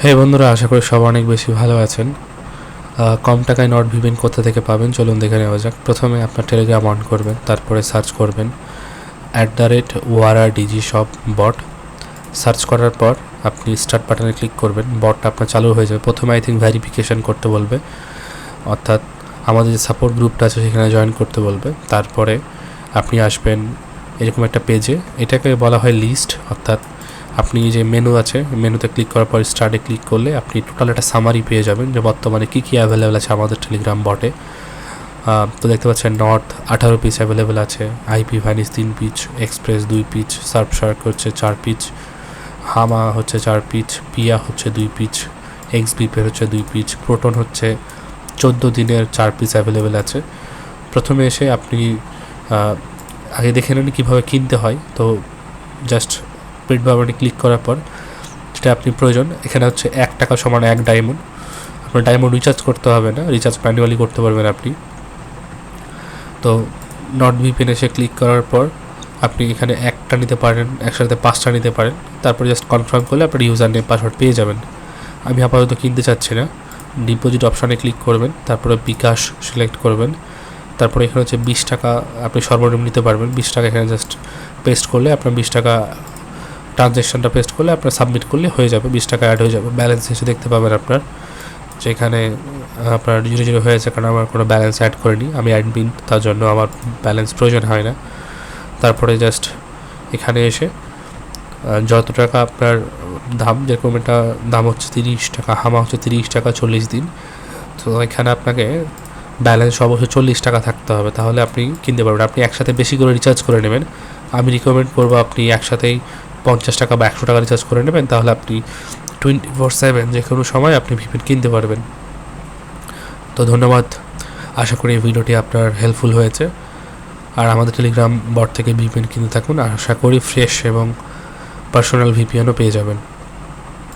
হে বন্ধুরা, আশা করি সব অনেক বেশি ভালো আছেন। কম টাকায় NordVPN কোথা থেকে পাবেন চলুন দেখে নেওয়া যাক। প্রথমে আপনার টেলিগ্রাম অন করবেন, তারপরে সার্চ করবেন @WARADGShop বট। সার্চ করার পর আপনি স্টার্ট বাটনে ক্লিক করবেন, বটটা আপনার চালু হয়ে যাবে। প্রথমে আই থিঙ্ক ভেরিফিকেশান করতে বলবে, অর্থাৎ আমাদের যে সাপোর্ট গ্রুপটা আছে সেখানে জয়েন করতে বলবে। তারপরে আপনি আসবেন এরকম একটা পেজে, এটাকে বলা হয় লিস্ট, অর্থাৎ আপনি যে মেনু আছে মেনুতে ক্লিক করার পর স্টার্টে ক্লিক করলে আপনি টোটাল একটা সামারি পেয়ে যাবেন যে বর্তমানে কী কী অ্যাভেলেবেল আছে আমাদের টেলিগ্রাম বটে। তো দেখতে পাচ্ছেন নর্থ 18 পিস অ্যাভেলেবেল আছে, IP Vanish 3 piece, Express 2 piece, Surfshark হচ্ছে 4 পিচ, হামা হচ্ছে 4 পিচ, পিয়া হচ্ছে 2 পিচ, এক্সবিপের হচ্ছে 2 পিচ, প্রোটন হচ্ছে 14 দিনের 4 পিস অ্যাভেলেবেল আছে। প্রথমে এসে আপনি আগে দেখে নেন কীভাবে কিনতে হয়। তো জাস্ট পেড বাটনে ক্লিক করার পর যেটা আপনি প্রয়োজন, এখানে হচ্ছে 1 টাকা সমান 1 ডায়মন্ড। আপনার ডায়মন্ড রিচার্জ করতে হবে না, রিচার্জ ম্যানুয়ালি করতে পারবেন আপনি। তো NordVPN এসে ক্লিক করার পর আপনি এখানে একটা নিতে পারেন, একসাথে 5টা নিতে পারেন। তারপরে জাস্ট কনফার্ম করলে আপনার ইউজার নেম পাসওয়ার্ড পেয়ে যাবেন। আমি আপাতত কিনতে চাচ্ছি না। ডিপোজিট অপশানে ক্লিক করবেন, তারপরে বিকাশ সিলেক্ট করবেন। তারপরে এখানে হচ্ছে 20 টাকা আপনি সর্বনিম্ন নিতে পারবেন। 20 টাকা এখানে জাস্ট পেস্ট করলে আপনার 20 টাকা ট্রানজ্যাকশানটা পেস্ট করলে আপনার সাবমিট করলে হয়ে যাবে, 20 টাকা অ্যাড হয়ে যাবে। ব্যালেন্স এসে দেখতে পাবেন আপনার যেখানে আপনার 0 হয়েছে, কারণ আমার কোনো ব্যালেন্স অ্যাড করিনি, আমি অ্যাডমিন, তার জন্য আমার ব্যালেন্স প্রয়োজন হয় না। তারপরে জাস্ট এখানে এসে যত টাকা আপনার দাম, যেরকম এটা দাম হচ্ছে 30 টাকা, হামা হচ্ছে 30 টাকা 40 দিন। তো এখানে আপনাকে ব্যালেন্স অবশ্যই 40 টাকা থাকতে হবে, তাহলে আপনি কিনতে পারবেন। আপনি একসাথে বেশি করে রিচার্জ করে নেবেন। আমি রিকমেন্ড করবো আপনি একসাথেই 50 টাকা বা 100 টাকা রিচার্জ করে নেবেন, তাহলে আপনি 24/7 যে কোনো সময় আপনি ভিপিএন কিনতে পারবেন। তো ধন্যবাদ, আশা করি এই ভিডিওটি আপনার হেল্পফুল হয়েছে। আর আমাদের টেলিগ্রাম বট থেকে ভিপিএন কিনতে থাকুন, আশা করি ফ্রেশ এবং পার্সোনাল ভিপিএনও পেয়ে যাবেন।